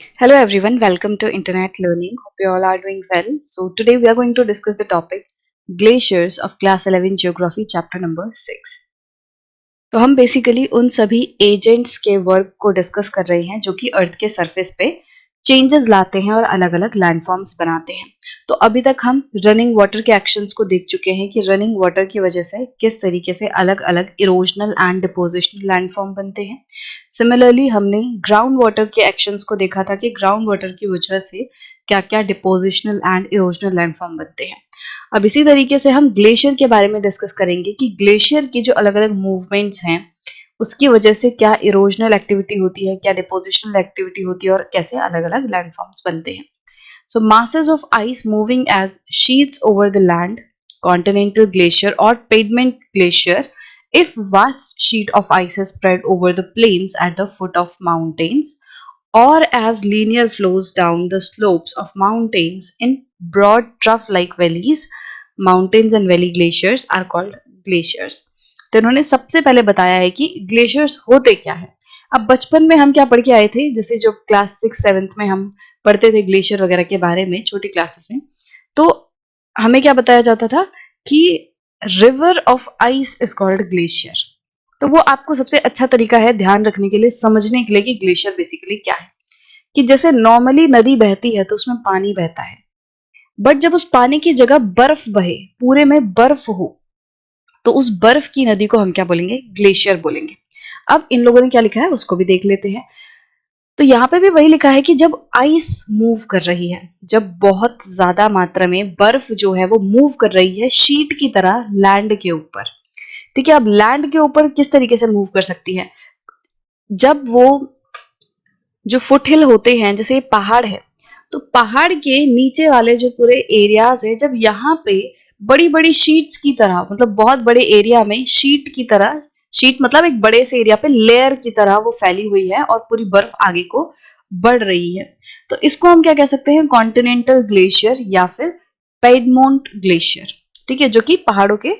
Hello everyone, welcome to Internet Learning. Hope you all are doing well. So today we are going to discuss the topic Glaciers of Class 11 Geography Chapter number 6. तो हम basically उन सभी agents के work को discuss कर रहे हैं जो कि अर्थ के सरफेस पे चेंजेस लाते हैं और अलग अलग लैंडफॉर्म्स बनाते हैं। तो अभी तक हम रनिंग वाटर के एक्शंस को देख चुके हैं कि रनिंग वाटर की वजह से किस तरीके से अलग अलग इरोजनल एंड डिपोजिशनल लैंडफॉर्म बनते हैं। सिमिलरली हमने ग्राउंड वाटर के एक्शंस को देखा था कि ग्राउंड वाटर की वजह से क्या क्या डिपोजिशनल एंड इरोजनल लैंडफॉर्म बनते हैं। अब इसी तरीके से हम ग्लेशियर के बारे में डिस्कस करेंगे कि ग्लेशियर की जो अलग अलग मूवमेंट्स हैं उसकी वजह से क्या इरोजनल एक्टिविटी होती है, क्या डिपोजिशनल एक्टिविटी होती है और कैसे अलग अलग लैंडफॉर्म्स बनते हैं। सो masses of ice moving as sheets over the land, continental glacier or pediment glacier, if vast sheet of ice is spread over the plains at the foot of mountains, or as linear flows down the slopes of mountains in broad trough-like valleys, mountains and valley glaciers are called glaciers. तो इन्होंने सबसे पहले बताया है कि glaciers होते क्या है। अब बचपन में हम क्या पढ़ के आए थे, जैसे जो क्लास 6-7 में हम पढ़ते थे ग्लेशियर वगैरह के बारे में छोटी क्लासेस में, तो हमें क्या बताया जाता था कि river of ice is called glacier. तो वो आपको सबसे अच्छा तरीका है ध्यान रखने के लिए, समझने के लिए कि ग्लेशियर बेसिकली क्या है। कि जैसे नॉर्मली नदी बहती है तो उसमें पानी बहता है, बट जब उस पानी की जगह बर्फ बहे, पूरे में बर्फ हो, तो उस बर्फ की नदी को हम क्या बोलेंगे? ग्लेशियर बोलेंगे। अब इन लोगों ने क्या लिखा है उसको भी देख लेते हैं। तो यहाँ पे भी वही लिखा है कि जब आइस मूव कर रही है, जब बहुत ज्यादा मात्रा में बर्फ जो है वो मूव कर रही है शीट की तरह लैंड के ऊपर। ठीक है, अब लैंड के ऊपर किस तरीके से मूव कर सकती है? जब वो जो फुटहिल होते हैं, जैसे ये पहाड़ है, तो पहाड़ के नीचे वाले जो पूरे एरियाज है, जब यहाँ पे बड़ी बड़ी शीट्स की तरह, मतलब बहुत बड़े एरिया में शीट की तरह, शीट मतलब एक बड़े से एरिया पे लेयर की तरह वो फैली हुई है और पूरी बर्फ आगे को बढ़ रही है, तो इसको हम क्या कह सकते हैं? कॉन्टिनेंटल ग्लेशियर या फिर पेडमोंट ग्लेशियर। ठीक है, जो कि पहाड़ों के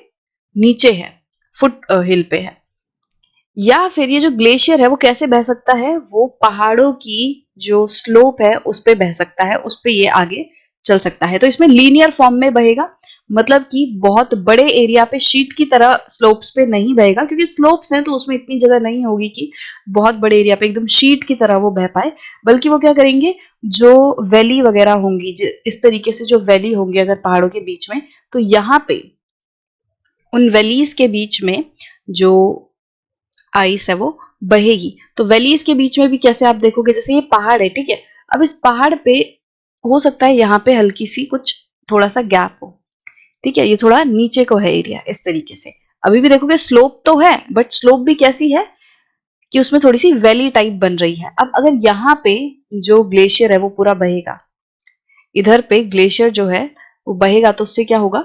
नीचे है, फुट हिल पे है। या फिर ये जो ग्लेशियर है वो कैसे बह सकता है? वो पहाड़ों की जो स्लोप है उस पे बह सकता है, उस पे ये आगे चल सकता है। तो इसमें लीनियर फॉर्म में बहेगा, मतलब कि बहुत बड़े एरिया पे शीट की तरह स्लोप्स पे नहीं बहेगा, क्योंकि स्लोप्स हैं तो उसमें इतनी जगह नहीं होगी कि बहुत बड़े एरिया पे एकदम शीट की तरह वो बह पाए। बल्कि वो क्या करेंगे, जो वैली वगैरह होंगी, इस तरीके से जो वैली होंगी अगर पहाड़ों के बीच में, तो यहाँ पे उन वैलीज के बीच में जो आइस है वो बहेगी। तो वैलीज के बीच में भी कैसे आप देखोगे, जैसे ये पहाड़ है, ठीक है, अब इस पहाड़ पे हो सकता है यहाँ पे हल्की सी कुछ थोड़ा सा गैप हो। ठीक है, ये थोड़ा नीचे को है एरिया, इस तरीके से अभी भी देखोगे स्लोप तो है, बट स्लोप भी कैसी है कि उसमें थोड़ी सी वैली टाइप बन रही है। अब अगर यहाँ पे जो ग्लेशियर है वो पूरा बहेगा, इधर पे ग्लेशियर जो है वो बहेगा, तो उससे क्या होगा?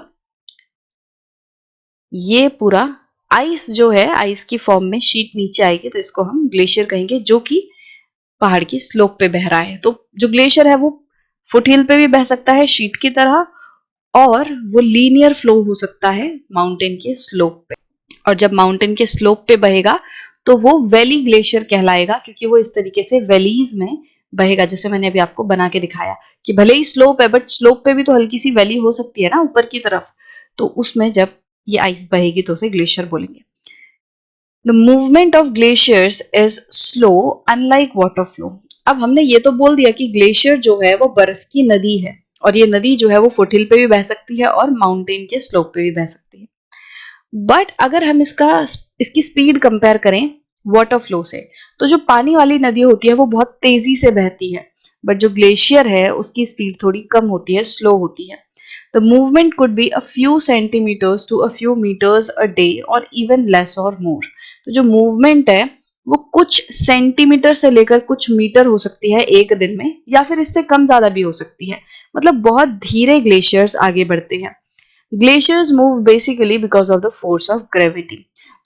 ये पूरा आइस जो है, आइस की फॉर्म में शीट नीचे आएगी, तो इसको हम ग्लेशियर कहेंगे, जो कि पहाड़ की स्लोप पे बह रहा है। तो जो ग्लेशियर है वो फुटहिल पे भी बह सकता है शीट की तरह, और वो लीनियर फ्लो हो सकता है माउंटेन के स्लोप पे। और जब माउंटेन के स्लोप पे बहेगा तो वो वैली ग्लेशियर कहलाएगा, क्योंकि वो इस तरीके से वैलीज में बहेगा, जैसे मैंने अभी आपको बना के दिखाया कि भले ही स्लोप है, बट स्लोप पे भी तो हल्की सी वैली हो सकती है ना ऊपर की तरफ, तो उसमें जब ये आइस बहेगी तो उसे ग्लेशियर बोलेंगे। The movement of glaciers is slow unlike water flow. अब हमने ये तो बोल दिया कि ग्लेशियर जो है वो बर्फ की नदी है, और ये नदी जो है वो फुटहिल पे भी बह सकती है और माउंटेन के स्लोप पे भी बह सकती है। बट अगर हम इसकी स्पीड कंपेयर करें वाटर फ्लो से, तो जो पानी वाली नदी होती है वो बहुत तेजी से बहती है, बट जो ग्लेशियर है उसकी स्पीड थोड़ी कम होती है, स्लो होती है। The movement could be a few centimetres to a few metres a day और इवन लेस और मोर। तो जो मूवमेंट है वो कुछ सेंटीमीटर से लेकर कुछ मीटर हो सकती है एक दिन में, या फिर इससे कम ज्यादा भी हो सकती है। मतलब बहुत धीरे ग्लेशियर्स आगे बढ़ते हैं। Glaciers move basically because of the force of gravity.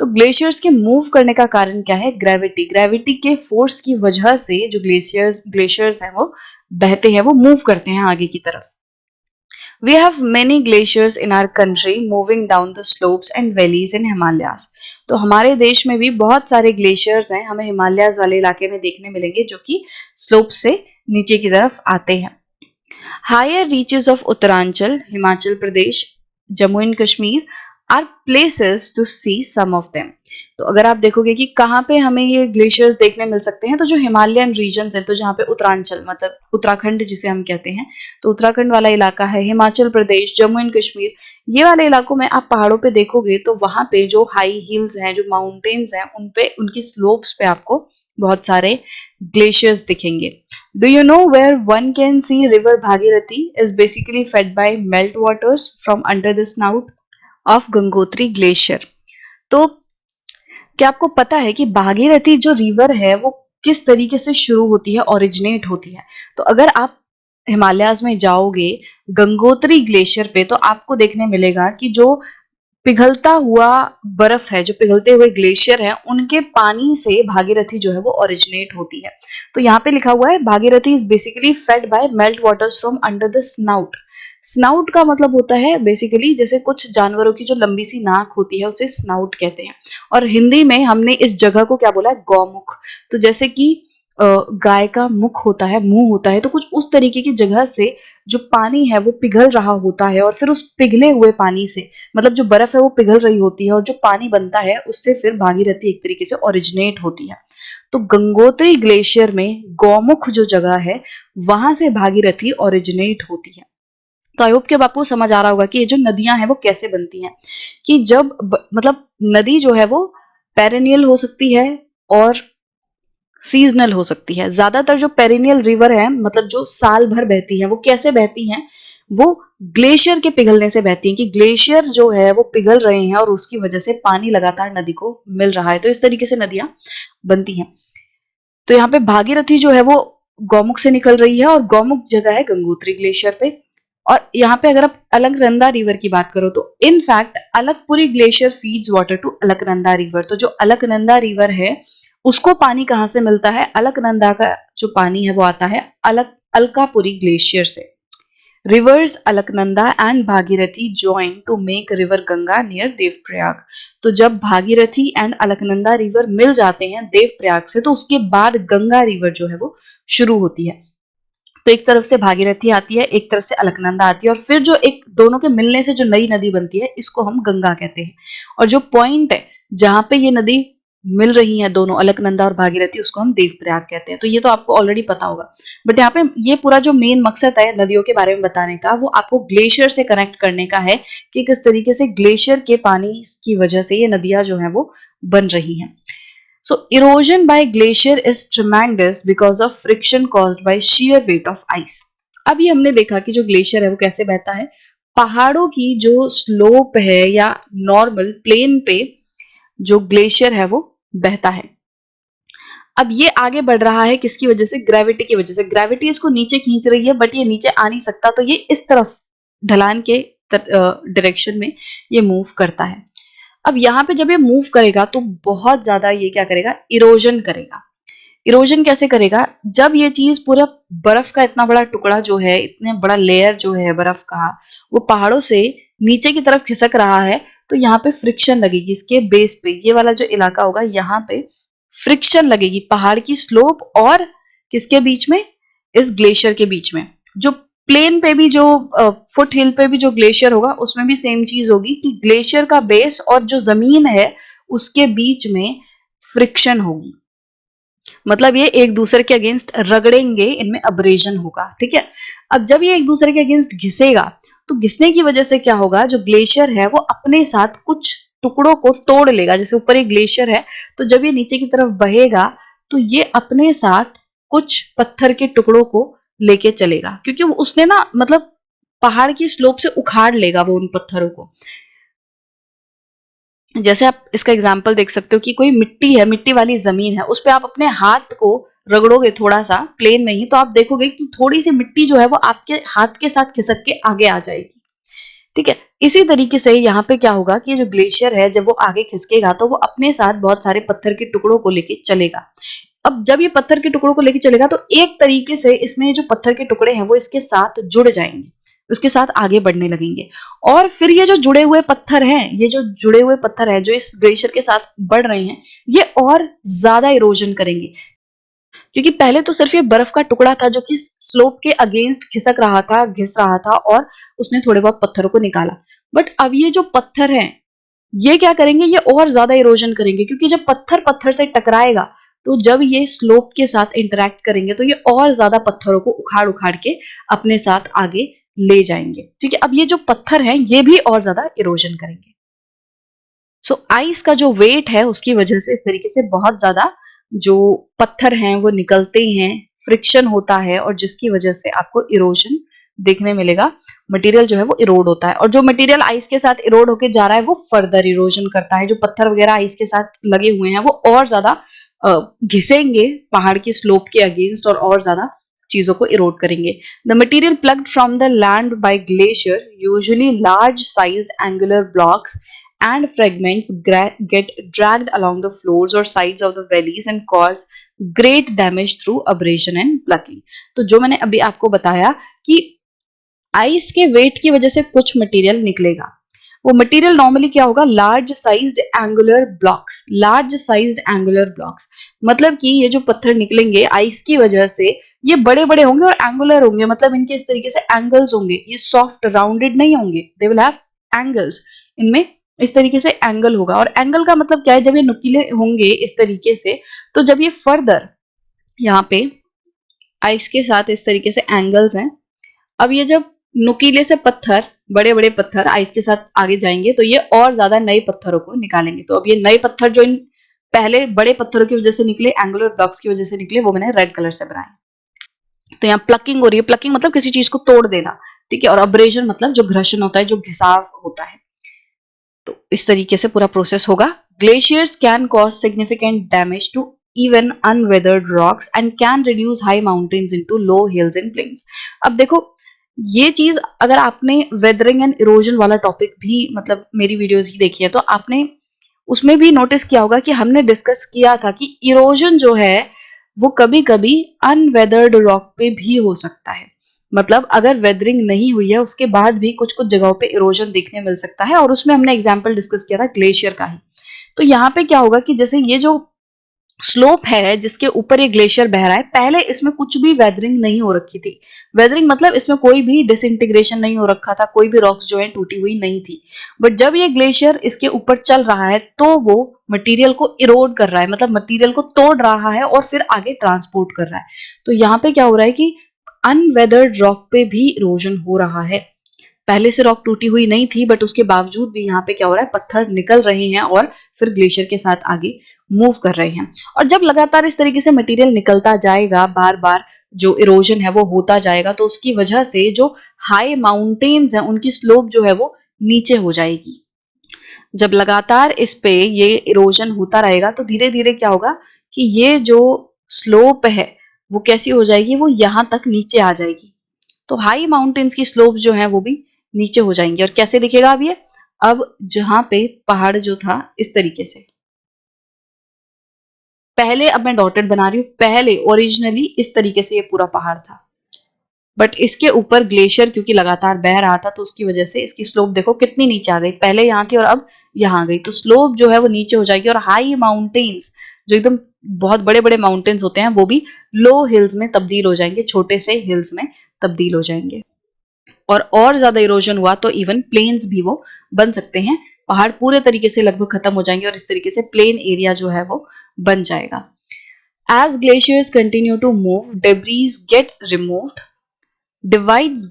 तो ग्लेशियर्स के मूव करने का कारण क्या है? ग्रेविटी। ग्रेविटी के फोर्स की वजह से जो ग्लेशियर्स ग्लेशियर्स हैं वो बहते हैं, वो मूव करते हैं आगे की तरफ। We have many glaciers in our country moving down the slopes and valleys in Himalayas. तो हमारे देश में भी बहुत सारे ग्लेशियर्स हैं, हमें हिमालयाज वाले इलाके में देखने मिलेंगे, जो कि स्लोप से नीचे की तरफ आते हैं। Higher reaches of Uttaranchal, Himachal Pradesh, Jammu and Kashmir are places to see some of them. तो अगर आप देखोगे कि कहाँ पे हमें ये ग्लेशियर्स देखने मिल सकते हैं, तो जो हिमालयन रीजन्स हैं, तो जहाँ पे उत्तरांचल मतलब उत्तराखंड जिसे हम कहते हैं, तो उत्तराखंड वाला इलाका है, हिमाचल प्रदेश, जम्मू एंड कश्मीर, ये वाले इलाकों में आप पहाड़ों पे देखोगे तो वहां पे जो हाई हिल्स हैं, जो माउंटेन्स हैं, उन पे उनकी स्लोप्स पे आपको बहुत सारे ग्लेशियर्स दिखेंगे। Do you know where one can see river Bhagirathi is basically fed by meltwaters from under the snout of Gangotri Glacier? तो क्या आपको पता है कि भागीरथी जो रिवर है वो किस तरीके से शुरू होती है, ओरिजिनेट होती है? तो अगर आप हिमालयाज में जाओगे गंगोत्री ग्लेशियर पे, तो आपको देखने मिलेगा कि जो पिघलता हुआ बर्फ है, जो पिघलते हुए ग्लेशियर है, उनके पानी से भागीरथी जो है वो ओरिजिनेट होती है। तो यहाँ पे लिखा हुआ है Bhagirathi is basically fed by melt waters from under the snout. Snout का मतलब होता है बेसिकली जैसे कुछ जानवरों की जो लंबी सी नाक होती है उसे स्नाउट कहते हैं, और हिंदी में हमने इस जगह को क्या बोला है, गौमुख। तो जैसे कि गाय का मुख होता है, मुंह होता है, तो कुछ उस तरीके की जगह से जो पानी है वो पिघल रहा होता है, और फिर उस पिघले हुए पानी से मतलब जो बर्फ है वो पिघल रही होती है, और जो पानी बनता है उससे फिर भागीरथी एक तरीके से ओरिजिनेट होती है। तो गंगोत्री ग्लेशियर में गौमुख जो जगह है वहां से भागीरथी ओरिजिनेट होती है। तो आई होप कि अब आपको समझ आ रहा होगा कि ये जो नदियां हैं वो कैसे बनती हैं, कि जब मतलब नदी जो है वो पेरेनियल हो सकती है और सीजनल हो सकती है। ज्यादातर जो पेरिनियल रिवर है, मतलब जो साल भर बहती है, वो कैसे बहती हैं, वो ग्लेशियर के पिघलने से बहती हैं, कि ग्लेशियर जो है वो पिघल रहे हैं और उसकी वजह से पानी लगातार नदी को मिल रहा है। तो इस तरीके से नदियां बनती हैं। तो यहाँ पे भागीरथी जो है वो गौमुख से निकल रही है, और गौमुख जगह है गंगोत्री ग्लेशियर पे। और यहाँ पे अगर आप अलकनंदा रिवर की बात करो तो in fact Alakpuri glacier feeds water to Alaknanda river. तो जो अलकनंदा रिवर है उसको पानी कहाँ से मिलता है? अलकनंदा का जो पानी है वो आता है अलकापुरी ग्लेशियर से। Rivers Alaknanda and Bhagirathi join to make river Ganga near Devprayag. तो जब भागीरथी एंड अलकनंदा रिवर मिल जाते हैं देवप्रयाग से, तो उसके बाद गंगा रिवर जो है वो शुरू होती है। तो एक तरफ से भागीरथी आती है, एक तरफ से अलकनंदा आती है, और फिर जो एक दोनों के मिलने से जो नई नदी बनती है इसको हम गंगा कहते हैं। और जो पॉइंट है जहां पे ये नदी मिल रही हैं दोनों, अलकनंदा और भागीरथी, उसको हम देवप्रयाग कहते हैं। तो ये तो आपको ऑलरेडी पता होगा, बट यहाँ पे ये पूरा जो मेन मकसद है नदियों के बारे में बताने का, वो आपको ग्लेशियर से कनेक्ट करने का है कि किस तरीके से ग्लेशियर के पानी की वजह से ये नदियां जो है वो बन रही हैं। So erosion by glacier is tremendous because of friction caused by sheer weight of ice. अभी हमने देखा कि जो ग्लेशियर है वो कैसे बहता है, पहाड़ों की जो स्लोप है या नॉर्मल प्लेन पे जो ग्लेशियर है वो बहता है। अब ये आगे बढ़ रहा है किसकी वजह से? ग्रेविटी की वजह से। ग्रेविटी इसको नीचे खींच रही है, बट ये नीचे आ नहीं सकता, तो ये इस तरफ ढलान के डायरेक्शन में ये मूव करता है। अब यहाँ पे जब ये मूव करेगा तो बहुत ज्यादा ये क्या करेगा? इरोजन करेगा। इरोजन कैसे करेगा? जब ये चीज पूरा बर्फ का इतना बड़ा टुकड़ा जो है, इतने बड़ा लेयर जो है बर्फ का, वो पहाड़ों से नीचे की तरफ खिसक रहा है, तो यहाँ पे फ्रिक्शन लगेगी इसके बेस पे। ये वाला जो इलाका होगा यहाँ पे फ्रिक्शन लगेगी पहाड़ की स्लोप और किसके बीच में? इस ग्लेशियर के बीच में। जो प्लेन पे भी जो फुट हिल पे भी जो ग्लेशियर होगा उसमें भी सेम चीज होगी कि ग्लेशियर का बेस और जो जमीन है उसके बीच में फ्रिक्शन होगी, मतलब ये एक दूसरे के अगेंस्ट रगड़ेंगे, इनमें अब्रेजन होगा। ठीक है, अब जब ये एक दूसरे के अगेंस्ट घिसेगा तो घिसने की वजह से क्या होगा? जो ग्लेशियर है वो अपने साथ कुछ टुकड़ों को तोड़ लेगा। जैसे ऊपर एक ग्लेशियर है, तो जब ये नीचे की तरफ बहेगा तो ये अपने साथ कुछ पत्थर के टुकड़ों को लेके चलेगा, क्योंकि उसने ना मतलब पहाड़ की स्लोप से उखाड़ लेगा वो उन पत्थरों को। जैसे आप इसका एग्जाम्पल देख सकते हो कि कोई मिट्टी है, मिट्टी वाली जमीन है, उस पर आप अपने हाथ को रगड़ोगे थोड़ा सा प्लेन में ही, तो आप देखोगे कि थोड़ी सी मिट्टी जो है वो आपके हाथ के साथ खिसक के आगे आ जाएगी। ठीक है, इसी तरीके से यहाँ पे क्या होगा कि जो ग्लेशियर है जब वो आगे खिसकेगा तो वो अपने साथ बहुत सारे पत्थर के टुकड़ों को लेके चलेगा। अब जब ये पत्थर के टुकड़ों को लेके चलेगा तो एक तरीके से इसमें जो पत्थर के टुकड़े हैं वो इसके साथ जुड़ जाएंगे, उसके साथ आगे बढ़ने लगेंगे, और फिर ये जो जुड़े हुए पत्थर हैं, ये जो जुड़े हुए पत्थर हैं जो इस ग्लेशियर के साथ बढ़ रहे हैं, ये और ज्यादा इरोजन करेंगे। क्योंकि पहले तो सिर्फ ये बर्फ का टुकड़ा था जो कि स्लोप के अगेंस्ट खिसक रहा था, घिस रहा था, और उसने थोड़े बहुत पत्थरों को निकाला। बट अब ये जो पत्थर हैं, ये क्या करेंगे, ये और ज्यादा इरोजन करेंगे, क्योंकि जब पत्थर पत्थर से टकराएगा तो जब ये स्लोप के साथ इंटरेक्ट करेंगे तो ये और ज्यादा पत्थरों को उखाड़ उखाड़ के अपने साथ आगे ले जाएंगे। ठीक है, अब ये जो पत्थर हैं ये भी और ज्यादा इरोजन करेंगे। सो आइस का जो वेट है उसकी वजह से इस तरीके से बहुत ज्यादा जो पत्थर हैं वो निकलते हैं, फ्रिक्शन होता है, और जिसकी वजह से आपको इरोजन देखने मिलेगा। मटेरियल जो है वो इरोड होता है, और जो मटेरियल आइस के साथ इरोड होके जा रहा है वो फर्दर इरोजन करता है। जो पत्थर वगैरह आइस के साथ लगे हुए हैं वो और ज्यादा घिसेंगे पहाड़ की स्लोप के अगेंस्ट, और ज्यादा चीजों को इरोड करेंगे। The material plugged from the land by glacier, usually large sized angular blocks and fragments get dragged along the floors or sides of the valleys and cause great damage through abrasion and plucking। तो जो मैंने अभी आपको बताया कि ice के wait की वजह से कुछ मटेरियल निकलेगा, वो मटेरियल नॉर्मली क्या होगा, large sized angular blocks. Large sized angular blocks मतलब कि ये जो पत्थर निकलेंगे आइस की वजह से ये बड़े बड़े होंगे और एंगुलर होंगे, मतलब इनके इस तरीके से एंगल्स होंगे, ये सॉफ्ट राउंडेड नहीं होंगे, दे विल हैव एंगल्स। इनमें इस तरीके से एंगल होगा, और एंगल का मतलब क्या है, जब ये नुकीले होंगे इस तरीके से, तो जब ये फर्दर यहाँ पे आइस के साथ इस तरीके से एंगल्स हैं, अब ये जब नुकीले से पत्थर, बड़े बड़े पत्थर आइस के साथ आगे जाएंगे तो ये और ज्यादा नए पत्थरों को निकालेंगे। तो अब ये नए पत्थर जो इन पहले बड़े पत्थरों की वजह से निकले, एंगुलर ब्लॉक्स की वजह से निकले, वो मैंने रेड कलर से बनाए। तो यहाँ प्लकिंग हो रही है। प्लकिंग मतलब किसी चीज को तोड़ देना, ठीक है, और अब्रेजन मतलब जो घर्षण होता है, जो घिसाव होता है। तो इस तरीके से पूरा प्रोसेस होगा। Glaciers can cause significant damage to even unweathered rocks and can reduce high mountains into low hills and plains. अब देखो, ये चीज अगर आपने वेदरिंग एंड इरोजन वाला टॉपिक भी मतलब मेरी वीडियोस ही देखी है तो आपने उसमें भी नोटिस किया होगा कि हमने डिस्कस किया था कि इरोजन जो है वो कभी कभी अनवेदर्ड रॉक पे भी हो सकता है। मतलब अगर वेदरिंग नहीं हुई है उसके बाद भी कुछ कुछ जगहों पे इरोजन देखने मिल सकता है, और उसमें हमने एग्जाम्पल डिस्कस किया था ग्लेशियर का ही। तो यहाँ पे क्या होगा कि जैसे ये जो स्लोप है जिसके ऊपर ये ग्लेशियर बह रहा है, पहले इसमें कुछ भी वेदरिंग नहीं हो रखी थी। वेदरिंग मतलब इसमें कोई भी डिसइंटीग्रेशन नहीं हो रखा था, कोई भी रॉक्स जो है टूटी हुई नहीं थी। बट जब ये ग्लेशियर इसके ऊपर चल रहा है तो वो मटेरियल को इरोड कर रहा है, मतलब मटेरियल को तोड़ रहा है और फिर आगे ट्रांसपोर्ट कर रहा है। तो यहाँ पे क्या हो रहा है कि अनवेदर्ड रॉक पे भी इरोजन हो रहा है। पहले से रॉक टूटी हुई नहीं थी बट उसके बावजूद भी यहाँ पे क्या हो रहा है, पत्थर निकल रहे हैं और फिर ग्लेशियर के साथ आगे मूव कर रहे हैं। और जब लगातार इस तरीके से मटेरियल निकलता जाएगा, बार बार जो इरोजन है वो होता जाएगा, तो उसकी वजह से जो हाई माउंटेन्स हैं उनकी स्लोप जो है वो नीचे हो जाएगी। जब लगातार इस पे ये इरोजन होता रहेगा तो धीरे धीरे क्या होगा कि ये जो स्लोप है वो कैसी हो जाएगी, वो यहाँ तक नीचे आ जाएगी। तो हाई माउंटेन्स की स्लोप जो है वो भी नीचे हो जाएंगे। और कैसे दिखेगा अब ये, अब जहां पे पहाड़ जो था इस तरीके से, पहले अब मैं डॉटेड बना रही हूँ, पहले ओरिजिनली इस तरीके से ये पूरा पहाड़ था, बट इसके ऊपर ग्लेशियर क्योंकि लगातार बह रहा था तो उसकी वजह से इसकी स्लोप देखो कितनी नीचे आ गई, पहले यहाँ थी और अब यहाँ आ गई। तो स्लोप जो है वो नीचे हो जाएगी, और हाई माउंटेन्स जो एकदम बहुत बड़े बड़े माउंटेन्स होते हैं वो भी लो हिल्स में तब्दील हो जाएंगे, छोटे से हिल्स में तब्दील हो जाएंगे। और ज्यादा इरोजन हुआ तो इवन प्लेन्स भी वो बन सकते हैं। पहाड़ पूरे तरीके से लगभग खत्म हो जाएंगे और इस तरीके से प्लेन एरिया जो है वो बन जाएगा। As glaciers continue to move, debris get removed, divides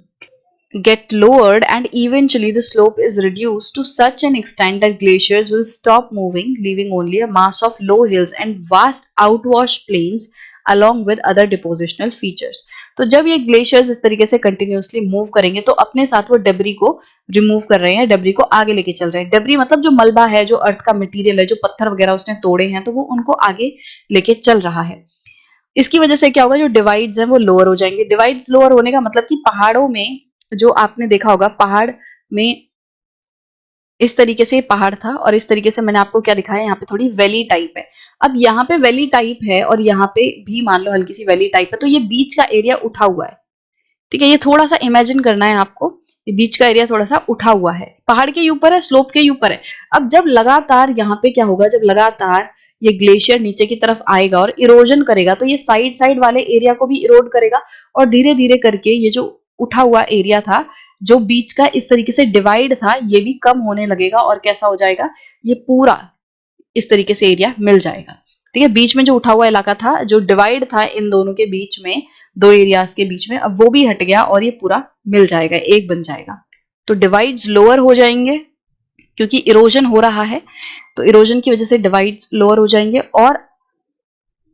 get lowered, and eventually the slope is reduced to such an extent that glaciers will stop moving, leaving only a mass of low hills and vast outwash plains along with other depositional features। तो जब ये glaciers इस तरीके से continuously move करेंगे तो अपने साथ वो डेब्री को रिमूव कर रहे हैं, डेब्री को आगे लेके चल रहे हैं। डेब्री मतलब जो मलबा है, जो अर्थ का मटेरियल है, जो पत्थर वगैरह उसने तोड़े हैं, तो वो उनको आगे लेके चल रहा है। इसकी वजह से क्या होगा, जो डिवाइड्स हैं वो लोअर हो जाएंगे। डिवाइड्स लोअर होने का मतलब कि पहाड़ों में जो आपने देखा होगा, पहाड़ में इस तरीके से पहाड़ था और इस तरीके से मैंने आपको क्या दिखाया, यहाँ पे थोड़ी वैली टाइप है। अब यहाँ पे वैली टाइप है और यहाँ पे भी मान लो हल्की सी वैली टाइप है, तो ये बीच का एरिया उठा हुआ है। ठीक है, ये थोड़ा सा इमेजिन करना है आपको, ये बीच का एरिया थोड़ा सा उठा हुआ है, पहाड़ के ऊपर है, स्लोप के ऊपर है। अब जब लगातार यहाँ पे क्या होगा, जब लगातार ये ग्लेशियर नीचे की तरफ आएगा और इरोजन करेगा, तो ये साइड साइड वाले एरिया को भी इरोड करेगा और धीरे धीरे करके ये जो उठा हुआ एरिया था, जो बीच का इस तरीके से डिवाइड था, ये भी कम होने लगेगा और कैसा हो जाएगा, ये पूरा इस तरीके से एरिया मिल जाएगा। ठीक है, बीच में जो उठा हुआ इलाका था, जो डिवाइड था इन दोनों के बीच में, दो एरियाज के बीच में, अब वो भी हट गया और ये पूरा मिल जाएगा, एक बन जाएगा। तो डिवाइड्स लोअर हो जाएंगे क्योंकि इरोजन हो रहा है, तो इरोजन की वजह से डिवाइड्स लोअर हो जाएंगे। और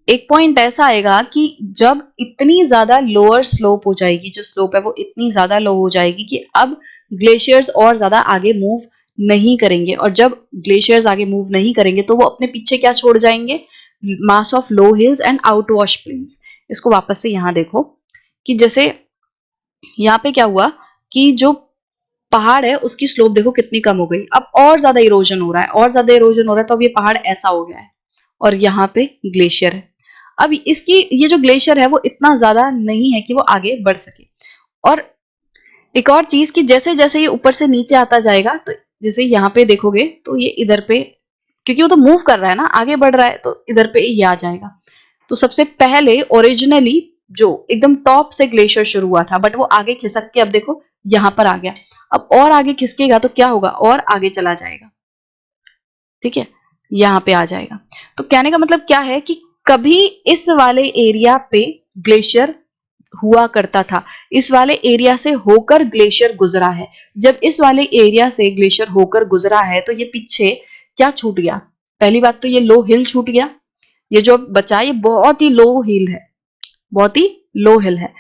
एक पॉइंट ऐसा आएगा कि जब इतनी ज्यादा लोअर स्लोप हो जाएगी, जो स्लोप है वो इतनी ज्यादा लो हो जाएगी कि अब ग्लेशियर्स और ज्यादा आगे मूव नहीं करेंगे, और जब ग्लेशियर्स आगे मूव नहीं करेंगे तो वो अपने पीछे क्या छोड़ जाएंगे, mass of low hills and outwash plains. इसको वापस से यहाँ देखो कि जैसे यहाँ पे क्या हुआ कि जो पहाड़ है उसकी स्लोप देखो कितनी कम हो गई, अब और ज्यादा इरोजन हो रहा है, और ज्यादा इरोजन हो रहा है, तो अब ये पहाड़ ऐसा हो गया है और यहाँ पे ग्लेशियर है। अब इसकी ये जो ग्लेशियर है वो इतना ज्यादा नहीं है कि वो आगे बढ़ सके। और एक और चीज कि जैसे जैसे ये ऊपर से नीचे आता जाएगा, तो जैसे यहाँ पे देखोगे तो ये इधर पे, क्योंकि वो तो मूव कर रहा है ना, आगे बढ़ रहा है, तो इधर पे ये आ जाएगा। तो सबसे पहले ओरिजिनली जो एकदम टॉप से ग्लेशियर शुरू हुआ था, बट वो आगे खिसक के अब देखो यहाँ पर आ गया। अब और आगे खिसकेगा तो क्या होगा, और आगे चला जाएगा। ठीक है, यहाँ पे आ जाएगा। तो कहने का मतलब क्या है कि कभी इस वाले एरिया पे ग्लेशियर हुआ करता था, इस वाले एरिया से होकर ग्लेशियर गुजरा है। जब इस वाले एरिया से ग्लेशियर होकर गुजरा है तो ये पीछे क्या छूट गया, पहली बात तो ये लो हिल छूट गया, ये जो बचा ये बहुत ही लो हिल है, बहुत ही लो हिल है।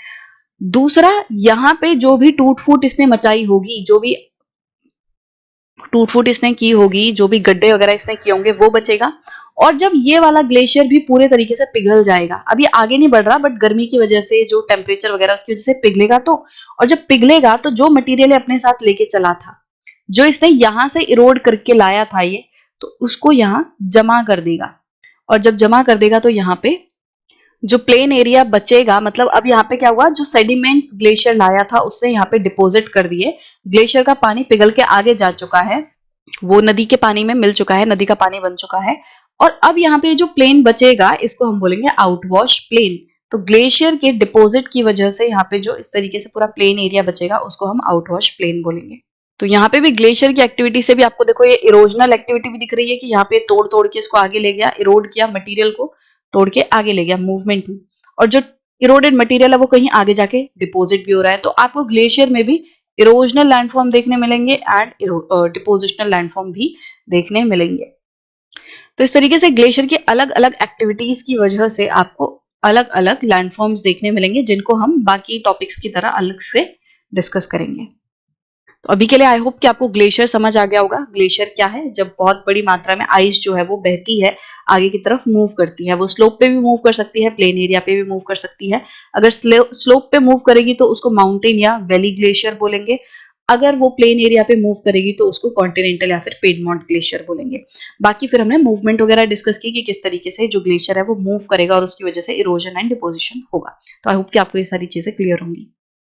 दूसरा, यहाँ पे जो भी टूट फूट इसने मचाई होगी, जो भी टूट फूट इसने की होगी, जो भी गड्ढे वगैरह इसने किए होंगे वो बचेगा। और जब ये वाला ग्लेशियर भी पूरे तरीके से पिघल जाएगा, अब ये आगे नहीं बढ़ रहा, बट गर्मी की वजह से, जो टेम्परेचर वगैरह उसकी वजह से पिघलेगा, तो और जब पिघलेगा तो जो मटेरियल अपने साथ लेके चला था, जो इसने यहां से इरोड करके लाया था ये, तो उसको यहाँ जमा कर देगा। और जब जमा कर देगा तो यहाँ पे जो प्लेन एरिया बचेगा, मतलब अब यहाँ पे क्या हुआ, जो सेडिमेंट्स ग्लेशियर लाया था उससे यहाँ पे डिपोजिट कर दिए, ग्लेशियर का पानी पिघल के आगे जा चुका है, वो नदी के पानी में मिल चुका है, नदी का पानी बन चुका है। और अब यहाँ पे जो प्लेन बचेगा इसको हम बोलेंगे आउटवॉश प्लेन। तो ग्लेशियर के डिपोजिट की वजह से यहाँ पे जो इस तरीके से पूरा प्लेन एरिया बचेगा उसको हम आउटवॉश प्लेन बोलेंगे। तो यहाँ पे भी ग्लेशियर की एक्टिविटी से भी आपको देखो ये इरोजनल एक्टिविटी भी दिख रही है कि यहाँ पे तोड़ तोड़ के इसको आगे ले गया, इरोड किया, मटीरियल को तोड़ के आगे ले गया, मूवमेंट हुई। और जो इरोडेड मटीरियल है वो कहीं आगे जाके डिपोजिट भी हो रहा है। तो आपको ग्लेशियर में भी इरोजनल लैंडफॉर्म देखने मिलेंगे एंड डिपोजिशनल लैंडफॉर्म भी देखने मिलेंगे। तो इस तरीके से ग्लेशियर की अलग अलग एक्टिविटीज की वजह से आपको अलग अलग लैंडफॉर्म्स देखने मिलेंगे, जिनको हम बाकी टॉपिक्स की तरह अलग से डिस्कस करेंगे। तो अभी के लिए आई होप कि आपको ग्लेशियर समझ आ गया होगा। ग्लेशियर क्या है, जब बहुत बड़ी मात्रा में आइस जो है वो बहती है, आगे की तरफ मूव करती है, वो स्लोप पे भी मूव कर सकती है, प्लेन एरिया पे भी मूव कर सकती है। अगर स्लोप पे मूव करेगी तो उसको माउंटेन या वैली ग्लेशियर बोलेंगे, अगर वो प्लेन एरिया पे मूव करेगी तो उसको कॉन्टिनेंटल या फिर पिडमॉन्ट ग्लेशियर बोलेंगे। बाकी फिर हमने मूवमेंट वगैरह डिस्कस की कि किस तरीके से जो ग्लेशियर है वो मूव करेगा और उसकी वजह से इरोजन एंड डिपोजिशन होगा। तो आई होप कि आपको ये सारी चीजें क्लियर होंगी।